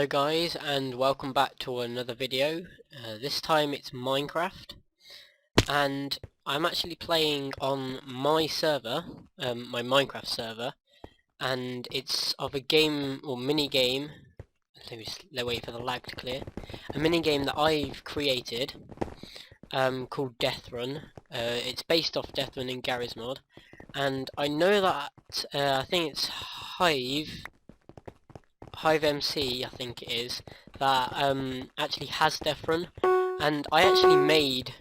guys, and welcome back to another video. This time it's Minecraft, and I'm actually playing on my server, my Minecraft server, and it's of a game or mini game. Let me just wait for the lag to clear. A mini game that I've created, called Deathrun. It's based off Deathrun in Garry's mod, and I know that I think it's HiveMC, I think it is, that actually has Deathrun, and I actually made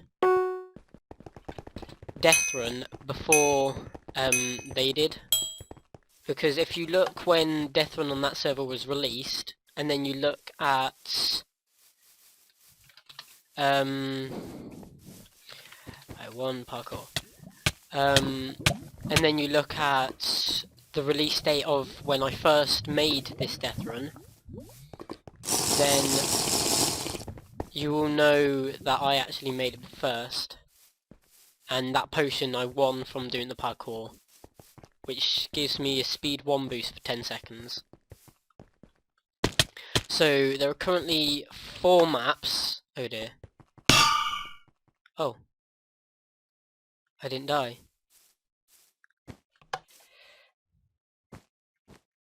Deathrun before they did, because if you look when Deathrun on that server was released, and then you look at Parkour, and then you look at the release date of when I first made this Deathrun, then you will know that I actually made it first, and that potion I won from doing the parkour, which gives me a speed 1 boost for 10 seconds. So there are currently 4 maps. Oh dear. Oh. I didn't die.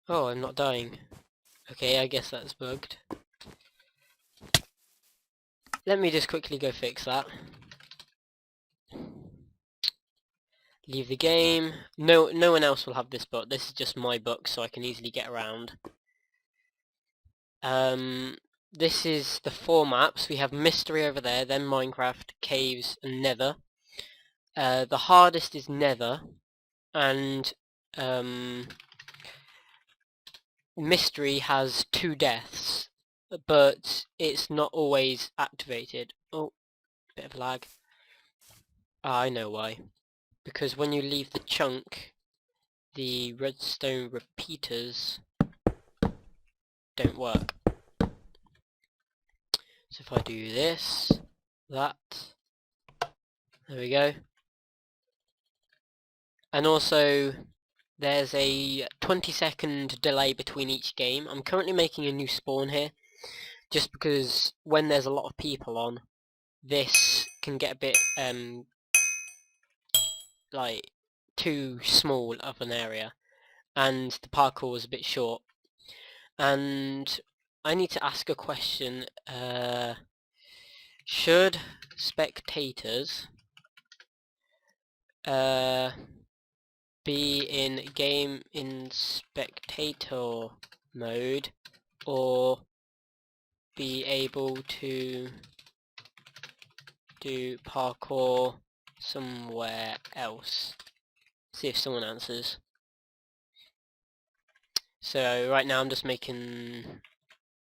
Oh, I'm not dying. Okay, I guess that's bugged. Let me just quickly go fix that. Leave the game. No one else will have this book. This is just my book, so I can easily get around. This is the 4 maps. We have Mystery over there, then Minecraft, Caves, and Nether. The hardest is Nether, and Mystery has 2 deaths, but it's not always activated. Oh, bit of lag. I know why. Because when you leave the chunk, the redstone repeaters don't work. So if I do this, that, there we go. And also, there's a 20-second delay between each game. I'm currently making a new spawn here, just because when there's a lot of people on, this can get a bit like too small of an area, and the parkour is a bit short. And I need to ask a question. Should spectators be in spectator mode, or be able to do parkour somewhere else? See if someone answers. So right now I'm just making,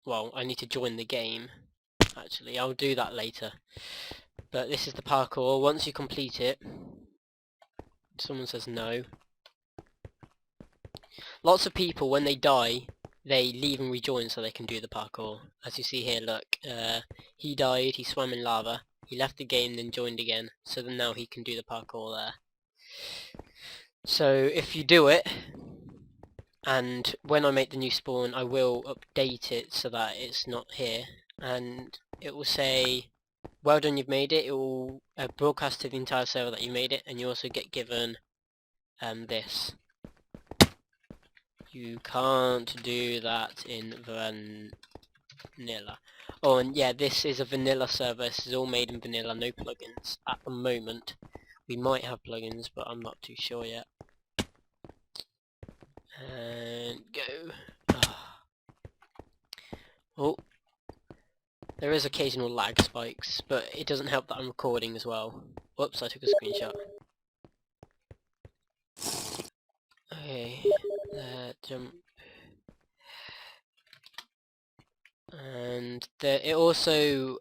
well, I need to join the game. Actually, I'll do that later. But this is the parkour. Once you complete it, someone says no. Lots of people, when they die, they leave and rejoin so they can do the parkour. As you see here, look, he died, he swam in lava, he left the game, then joined again, so then now he can do the parkour there. So if you do it, and when I make the new spawn, I will update it so that it's not here, and it will say, well done, you've made it. It will broadcast to the entire server that you made it, and you also get given this. You can't do that in vanilla. Oh, and yeah, this is a vanilla server. This is all made in vanilla, no plugins at the moment. We might have plugins, but I'm not too sure yet. And go. Oh, there is occasional lag spikes, but it doesn't help that I'm recording as well. Whoops, I took a screenshot. Okay, jump. And it also,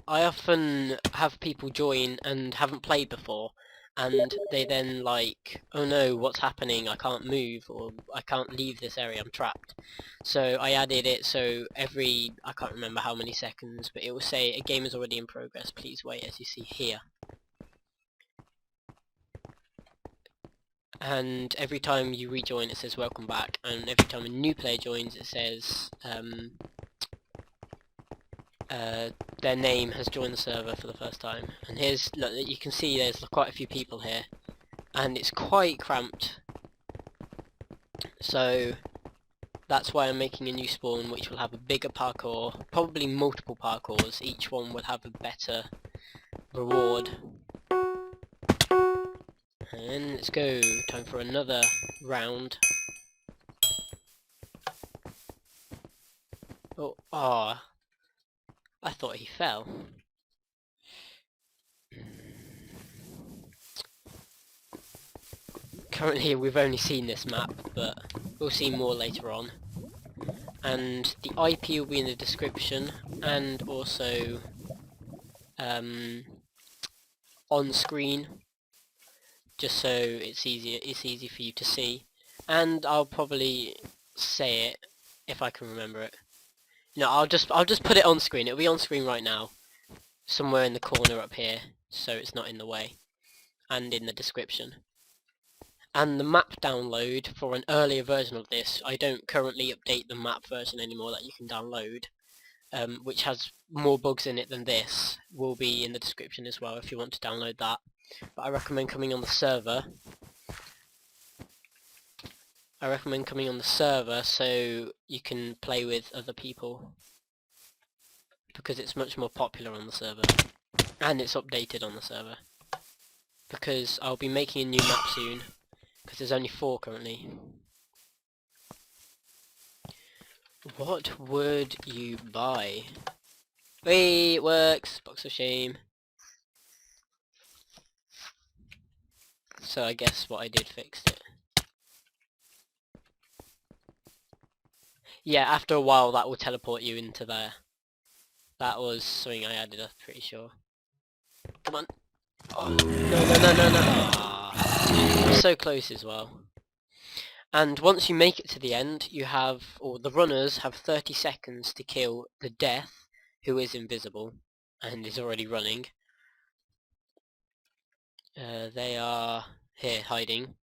I often have people join and haven't played before, and they then like, oh no, what's happening, I can't move, or I can't leave this area, I'm trapped. So I added it so every, I can't remember how many seconds, but it will say a game is already in progress, please wait, as you see here. And every time you rejoin it says welcome back, and every time a new player joins it says their name has joined the server for the first time. And here's, look, you can see there's quite a few people here, and it's quite cramped. So that's why I'm making a new spawn which will have a bigger parkour, probably multiple parkours, each one will have a better reward. And let's go, time for another round. Oh, I thought he fell. Currently we've only seen this map, but we'll see more later on. And the IP will be in the description, and also on screen, just so it's easy for you to see. And I'll probably say it if I can remember it. No, I'll just put it on screen. It'll be on screen right now, somewhere in the corner up here, so it's not in the way, and in the description. And the map download for an earlier version of this, I don't currently update the map version anymore that you can download, which has more bugs in it than this, will be in the description as well if you want to download that. But I recommend coming on the server. So you can play with other people, because it's much more popular on the server, and it's updated on the server. Because I'll be making a new map soon, because there's only 4 currently. What would you buy? Wait, it works! Box of shame. So I guess what I did fixed it. Yeah, after a while that will teleport you into there. That was something I added, I'm pretty sure. Come on! Oh, no. Ah, so close as well. And once you make it to the end, you have, or the runners have 30 seconds to kill the Death, who is invisible and is already running. They are here hiding.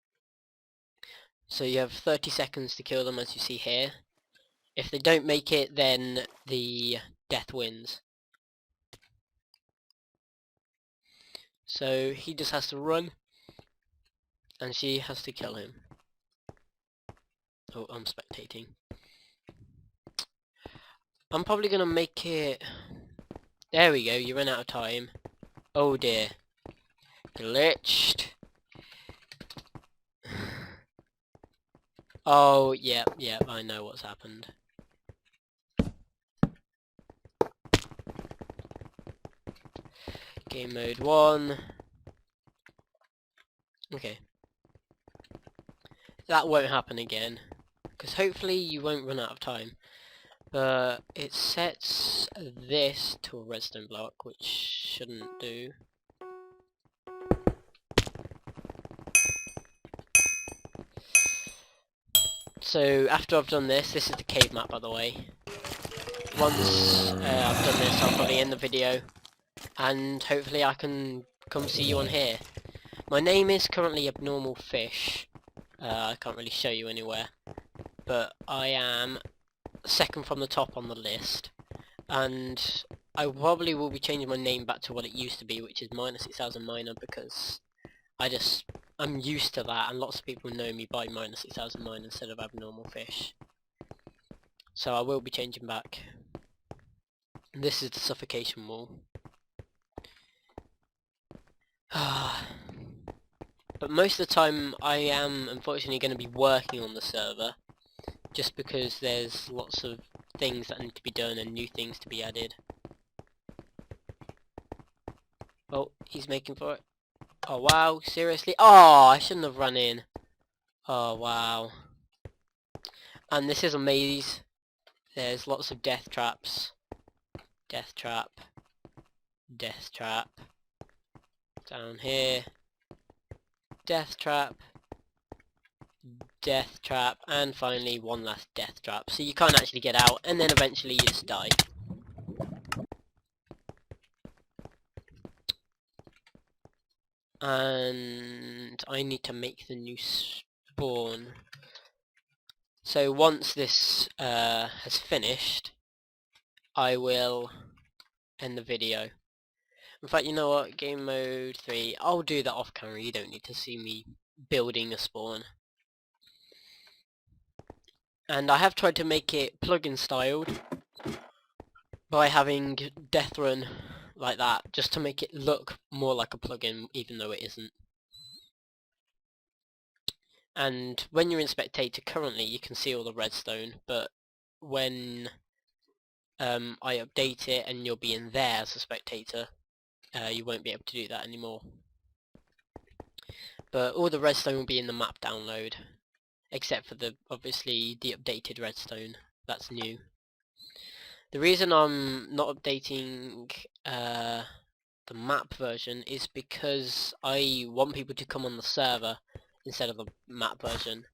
So you have 30 seconds to kill them, as you see here. If they don't make it, then the Death wins. So he just has to run, and she has to kill him. Oh, I'm spectating. I'm probably gonna make it... There we go, you ran out of time. Oh dear. Glitched. Oh, yep, I know what's happened. Game mode 1. Okay. That won't happen again, because hopefully you won't run out of time. But it sets this to a redstone block, which shouldn't do. So after I've done this is the cave map, by the way. Once I've done this, I'll probably end the video, and hopefully I can come see you on here. My name is currently Abnormal Fish. I can't really show you anywhere, but I am second from the top on the list, and I probably will be changing my name back to what it used to be, which is -6000 Miner, because I'm used to that, and lots of people know me by -6000 Miner instead of Abnormal Fish. So I will be changing back. This is the suffocation wall. But most of the time I am unfortunately going to be working on the server, just because there's lots of things that need to be done and new things to be added. Oh, he's making for it. Oh wow, seriously? Oh, I shouldn't have run in. Oh wow. And this is a maze. There's lots of death traps. Death trap. Death trap. Down here. Death trap. Death trap. And finally one last death trap. So you can't actually get out, and then eventually you just die. And I need to make the new spawn. So once this has finished, I will end the video. In fact, you know what, game mode 3, I'll do that off camera, you don't need to see me building a spawn. And I have tried to make it plugin styled by having Deathrun like that, just to make it look more like a plugin, even though it isn't. And when you're in spectator currently, you can see all the redstone, but when I update it and you'll be in there as a spectator, you won't be able to do that anymore. But all the redstone will be in the map download, except for obviously the updated redstone. That's new. The reason I'm not updating the map version is because I want people to come on the server instead of the map version,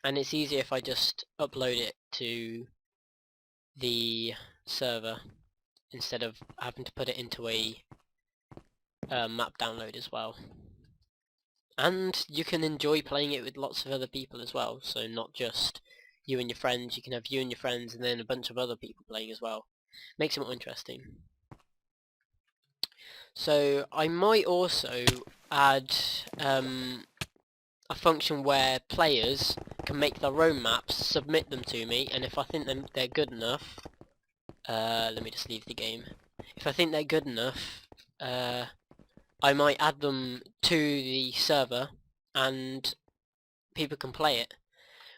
and it's easier if I just upload it to the server instead of having to put it into a map download as well. And you can enjoy playing it with lots of other people as well, so not just you and your friends. You can have you and your friends and then a bunch of other people playing as well. Makes it more interesting. So I might also add a function where players can make their own maps, submit them to me, and if I think they're good enough, let me just leave the game. If I think they're good enough, I might add them to the server and people can play it,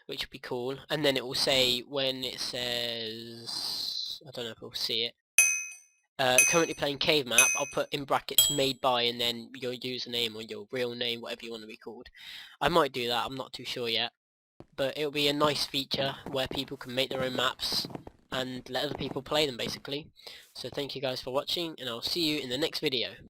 which would be cool. And then it will say, when it says, I don't know if we'll see it, currently playing cave map, I'll put in brackets made by and then your username or your real name, whatever you want to be called. I might do that, I'm not too sure yet, but it'll be a nice feature where people can make their own maps and let other people play them basically. So thank you guys for watching, and I'll see you in the next video.